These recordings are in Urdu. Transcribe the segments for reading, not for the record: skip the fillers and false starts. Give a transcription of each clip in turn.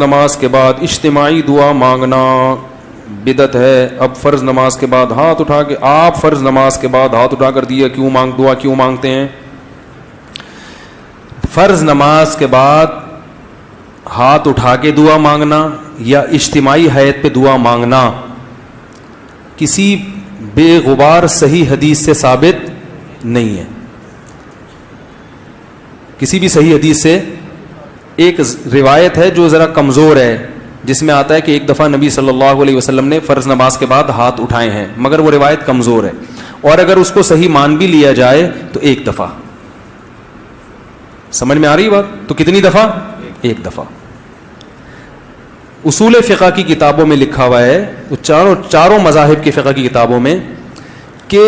نماز کے بعد اجتماعی دعا مانگنا بدعت ہے. اب فرض نماز کے بعد ہاتھ اٹھا کے آپ فرض نماز کے بعد ہاتھ اٹھا کر دیا دعا کیوں مانگتے ہیں؟ فرض نماز کے بعد ہاتھ اٹھا کے دعا مانگنا یا اجتماعی حیت پہ دعا مانگنا کسی بے غبار صحیح حدیث سے ثابت نہیں ہے. کسی بھی صحیح حدیث سے. ایک روایت ہے جو ذرا کمزور ہے جس میں آتا ہے کہ ایک دفعہ نبی صلی اللہ علیہ وسلم نے فرض نماز کے بعد ہاتھ اٹھائے ہیں، مگر وہ روایت کمزور ہے، اور اگر اس کو صحیح مان بھی لیا جائے تو ایک دفعہ. سمجھ میں آ رہی بات؟ تو کتنی دفعہ؟ ایک دفعہ. اصول فقہ کی کتابوں میں لکھا ہوا ہے، چاروں مذاہب کی فقہ کی کتابوں میں، کہ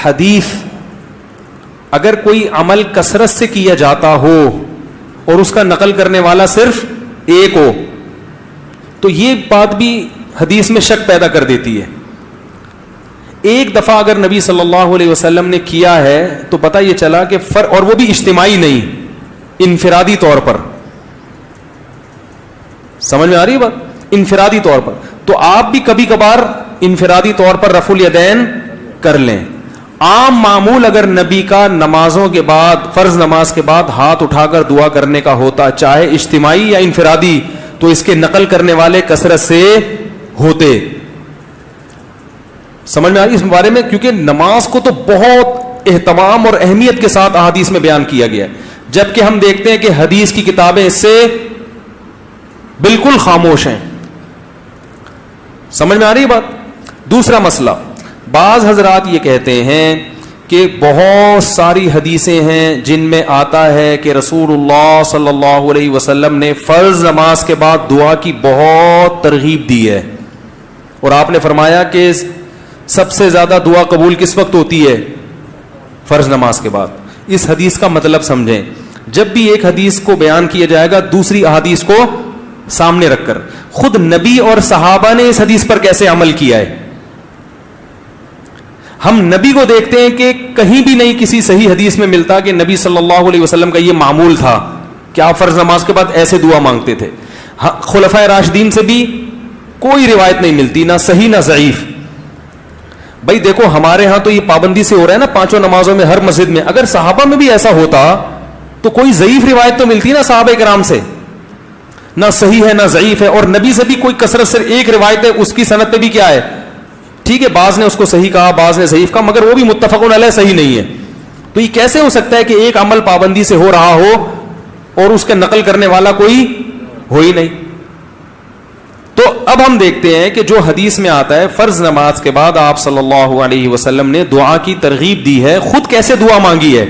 حدیث اگر کوئی عمل کثرت سے کیا جاتا ہو اور اس کا نقل کرنے والا صرف ایک ہو تو یہ بات بھی حدیث میں شک پیدا کر دیتی ہے. ایک دفعہ اگر نبی صلی اللہ علیہ وسلم نے کیا ہے تو پتہ یہ چلا کہ اور وہ بھی اجتماعی نہیں، انفرادی طور پر. سمجھ میں آ رہی ہے بات؟ انفرادی طور پر. تو آپ بھی کبھی کبھار انفرادی طور پر رفع الیدین کر لیں. عام معمول اگر نبی کا نمازوں کے بعد فرض نماز کے بعد ہاتھ اٹھا کر دعا کرنے کا ہوتا، چاہے اجتماعی یا انفرادی، تو اس کے نقل کرنے والے کثرت سے ہوتے. سمجھ میں آ رہی اس بارے میں؟ کیونکہ نماز کو تو بہت اہتمام اور اہمیت کے ساتھ احادیث میں بیان کیا گیا ہے، جبکہ ہم دیکھتے ہیں کہ حدیث کی کتابیں اس سے بالکل خاموش ہیں. سمجھ میں آ رہی بات؟ دوسرا مسئلہ، بعض حضرات یہ کہتے ہیں کہ بہت ساری حدیثیں ہیں جن میں آتا ہے کہ رسول اللہ صلی اللہ علیہ وسلم نے فرض نماز کے بعد دعا کی بہت ترغیب دی ہے، اور آپ نے فرمایا کہ سب سے زیادہ دعا قبول کس وقت ہوتی ہے؟ فرض نماز کے بعد. اس حدیث کا مطلب سمجھیں. جب بھی ایک حدیث کو بیان کیا جائے گا دوسری احادیث کو سامنے رکھ کر. خود نبی اور صحابہ نے اس حدیث پر کیسے عمل کیا ہے؟ ہم نبی کو دیکھتے ہیں کہ کہیں بھی نہیں کسی صحیح حدیث میں ملتا کہ نبی صلی اللہ علیہ وسلم کا یہ معمول تھا کہ آپ فرض نماز کے بعد ایسے دعا مانگتے تھے. خلفائے راشدین سے بھی کوئی روایت نہیں ملتی، نہ صحیح نہ ضعیف. بھائی دیکھو ہمارے ہاں تو یہ پابندی سے ہو رہا ہے نا پانچوں نمازوں میں ہر مسجد میں. اگر صحابہ میں بھی ایسا ہوتا تو کوئی ضعیف روایت تو ملتی نا صحابہ کرام سے. نہ صحیح ہے نہ ضعیف ہے، اور نبی سے بھی کوئی کثرت سے ایک روایت ہے، اس کی سند پہ بھی کیا ہے؟ ٹھیک ہے، بعض نے اس کو صحیح کہا، بعض نے ضعیف کہا، مگر وہ بھی متفق علیہ صحیح نہیں ہے. تو یہ کیسے ہو سکتا ہے کہ ایک عمل پابندی سے ہو رہا ہو اور اس کا نقل کرنے والا کوئی ہو ہی نہیں؟ تو اب ہم دیکھتے ہیں کہ جو حدیث میں آتا ہے فرض نماز کے بعد آپ صلی اللہ علیہ وسلم نے دعا کی ترغیب دی ہے، خود کیسے دعا مانگی ہے.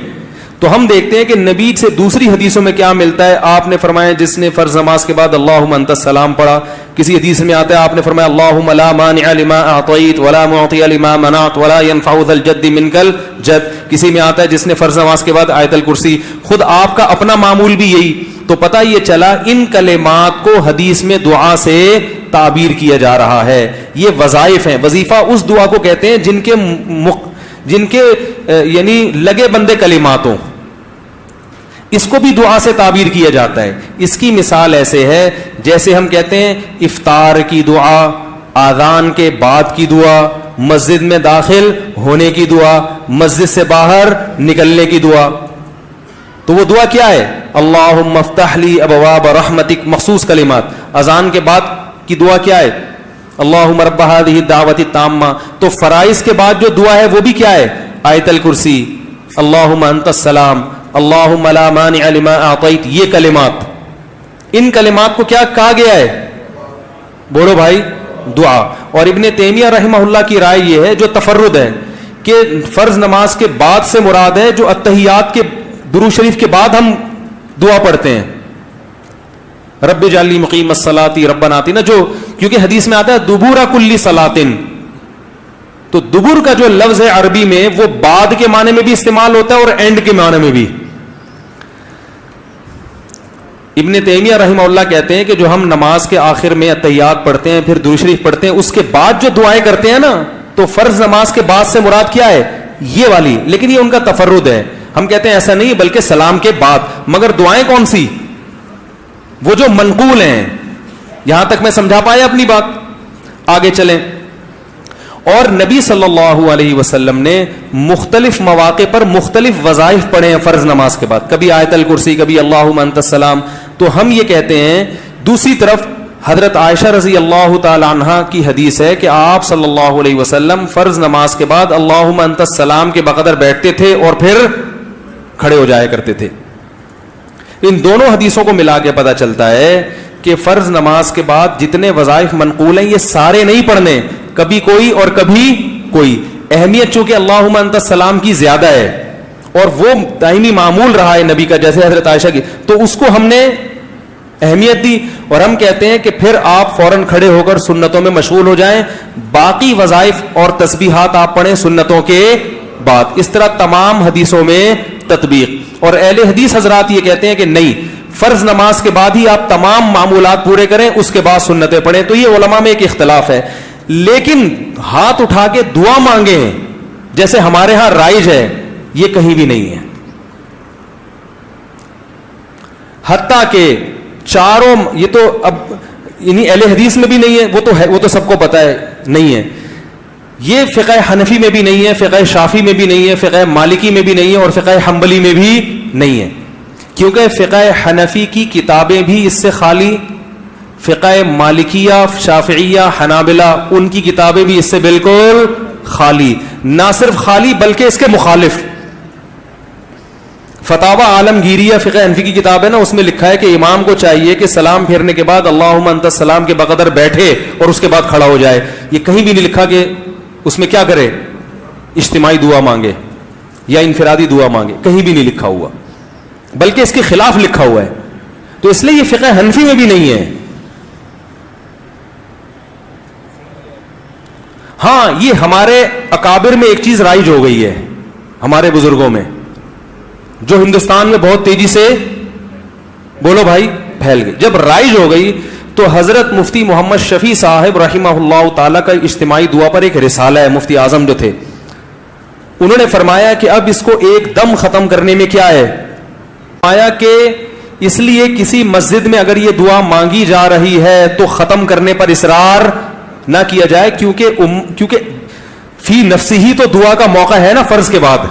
تو ہم دیکھتے ہیں کہ نبی سے دوسری حدیثوں میں کیا ملتا ہے. آپ نے فرمایا جس نے فرض نماز کے بعد اللہم انت السلام پڑھا، کسی حدیث میں آتا ہے آپ نے فرمایا اللہم لا مانع لما اعطیت ولا معطی لما منعت ولا ينفع ذا الجد منک الجد. کسی میں آتا ہے جس نے فرض نماز کے بعد آیت الکرسی. خود آپ کا اپنا معمول بھی یہی. تو پتہ یہ چلا ان کلمات کو حدیث میں دعا سے تعبیر کیا جا رہا ہے. یہ وظائف ہیں. وظیفہ اس دعا کو کہتے ہیں جن کے یعنی لگے بندے کلمات ہوں، اس کو بھی دعا سے تعبیر کیا جاتا ہے. اس کی مثال ایسے ہے جیسے ہم کہتے ہیں افطار کی دعا، آذان کے بعد کی دعا، مسجد میں داخل ہونے کی دعا، مسجد سے باہر نکلنے کی دعا. تو وہ دعا کیا ہے؟ اللہم افتح لی ابواب رحمتک، مخصوص کلمات. اذان کے بعد کی دعا کیا ہے؟ اللہم رب ہذہ الدعوۃ التامہ. تو فرائض کے بعد جو دعا ہے وہ بھی کیا ہے؟ آیت الکرسی، اللہم انت السلام، اللہم لا مانع لما اعطیت. یہ کلمات، ان کلمات کو کیا کہا گیا ہے؟ بولو بھائی، دعا. اور ابن تیمیہ رحمہ اللہ کی رائے یہ ہے جو تفرد ہے کہ فرض نماز کے بعد سے مراد ہے جو اتحیات کے درود شریف کے بعد ہم دعا پڑھتے ہیں، رب اجعلنی مقیم الصلاۃ ربنا آتنا، جو کیونکہ حدیث میں آتا ہے دبور کل صلاۃ. تو دبر کا جو لفظ ہے عربی میں وہ بعد کے معنی میں بھی استعمال ہوتا ہے اور اینڈ کے معنی میں بھی. ابن تیمیہ رحمہ اللہ کہتے ہیں کہ جو ہم نماز کے آخر میں اتحیات پڑھتے ہیں، پھر درود شریف پڑھتے ہیں، اس کے بعد جو دعائیں کرتے ہیں نا، تو فرض نماز کے بعد سے مراد کیا ہے؟ یہ والی. لیکن یہ ان کا تفرد ہے. ہم کہتے ہیں ایسا نہیں، بلکہ سلام کے بعد. مگر دعائیں کون سی؟ وہ جو منقول ہیں یہاں تک میں سمجھا پایا اپنی بات؟ آگے چلیں. اور نبی صلی اللہ علیہ وسلم نے مختلف مواقع پر مختلف وظائف پڑھے ہیں فرض نماز کے بعد, کبھی آیت الکرسی, کبھی اللہم انت السلام. تو ہم یہ کہتے ہیں, دوسری طرف حضرت عائشہ رضی اللہ تعالی عنہا کی حدیث ہے کہ آپ صلی اللہ علیہ وسلم فرض نماز کے بعد اللہم انت السلام کے بقدر بیٹھتے تھے اور پھر کھڑے ہو جایا کرتے تھے. ان دونوں حدیثوں کو ملا کے پتہ چلتا ہے کہ فرض نماز کے بعد جتنے وظائف منقول ہیں یہ سارے نہیں پڑھنے, کبھی کوئی اور کبھی کوئی. اہمیت چونکہ اللہم انت السلام کی زیادہ ہے اور وہ دائمی معمول رہا ہے نبی کا, جیسے حضرت عائشہ کی, تو اس کو ہم نے اہمیت دی. اور ہم کہتے ہیں کہ پھر آپ فوراً کھڑے ہو کر سنتوں میں مشغول ہو جائیں, باقی وظائف اور تسبیحات آپ پڑھیں سنتوں کے بعد. اس طرح تمام حدیثوں میں تطبیق. اور اہل حدیث حضرات یہ کہتے ہیں کہ نہیں, فرض نماز کے بعد ہی آپ تمام معمولات پورے کریں, اس کے بعد سنتیں پڑھیں. تو یہ علماء میں ایک اختلاف ہے, لیکن ہاتھ اٹھا کے دعا مانگیں جیسے ہمارے ہاں رائج ہے, یہ کہیں بھی نہیں ہے. حتیٰ کہ چاروں, یہ تو اب یعنی اہل حدیث میں بھی نہیں ہے, وہ تو سب کو پتا ہے نہیں ہے. یہ فقہ حنفی میں بھی نہیں ہے, فقہ شافی میں بھی نہیں ہے, فقہ مالکی میں بھی نہیں ہے, اور فقہ حنبلی میں بھی نہیں ہے. کیونکہ فقہ حنفی کی کتابیں بھی اس سے خالی, فقہ مالکیہ, شافعیہ, حنابلہ, ان کی کتابیں بھی اس سے بالکل خالی. نہ صرف خالی بلکہ اس کے مخالف. فتاوی عالمگیریہ فقہ حنفی کی کتاب ہے نا, اس میں لکھا ہے کہ امام کو چاہیے کہ سلام پھیرنے کے بعد اللہم انت السلام کے بقدر بیٹھے اور اس کے بعد کھڑا ہو جائے. یہ کہیں بھی نہیں لکھا کہ اس میں کیا کرے, اجتماعی دعا مانگے یا انفرادی دعا مانگے, کہیں بھی نہیں لکھا ہوا, بلکہ اس کے خلاف لکھا ہوا ہے. تو اس لیے یہ فقہ حنفی میں بھی نہیں ہے. ہاں, یہ ہمارے اکابر میں ایک چیز رائج ہو گئی ہے, ہمارے بزرگوں میں, جو ہندوستان میں بہت تیزی سے, بولو بھائی, پھیل گئی. جب رائج ہو گئی تو حضرت مفتی محمد شفیع صاحب رحمہ اللہ تعالیٰ کا اجتماعی دعا پر ایک رسالہ ہے, مفتی اعظم جو تھے, انہوں نے فرمایا کہ اب اس کو ایک دم ختم کرنے میں کیا ہے, فرمایا کہ اس لیے کسی مسجد میں اگر یہ دعا مانگی جا رہی ہے تو ختم کرنے پر اصرار نہ کیا جائے, کیونکہ فی نفسی ہی تو دعا کا موقع ہے نا فرض کے بعد.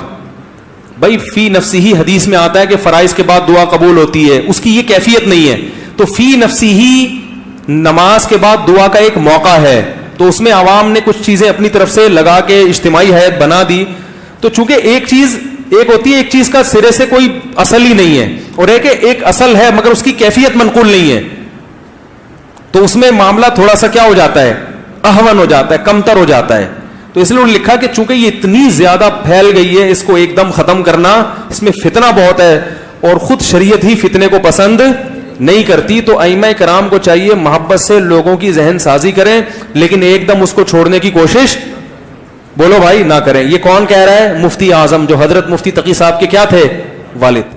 بھائی فی نفسی ہی حدیث میں آتا ہے کہ فرائض کے بعد دعا قبول ہوتی ہے, اس کی یہ کیفیت نہیں ہے. تو فی نفسی ہی نماز کے بعد دعا کا ایک موقع ہے, تو اس میں عوام نے کچھ چیزیں اپنی طرف سے لگا کے اجتماعی ہیئت بنا دی. تو چونکہ ایک ہوتی ہے, ایک چیز کا سرے سے کوئی اصل ہی نہیں ہے, اور ایک اصل ہے مگر اس کی کیفیت منقول نہیں ہے, تو اس میں معاملہ تھوڑا سا کیا ہو جاتا ہے, اہون ہو جاتا ہے, کمتر ہو جاتا ہے. تو اس لیے انہوں نے لکھا کہ چونکہ یہ اتنی زیادہ پھیل گئی ہے, اس کو ایک دم ختم کرنا, اس میں فتنہ بہت ہے, اور خود شریعت ہی فتنے کو پسند نہیں کرتی. تو ائمہ کرام کو چاہیے محبت سے لوگوں کی ذہن سازی کریں, لیکن ایک دم اس کو چھوڑنے کی کوشش, بولو بھائی, نہ کریں. یہ کون کہہ رہا ہے؟ مفتی اعظم, جو حضرت مفتی تقی صاحب کے کیا تھے, والد.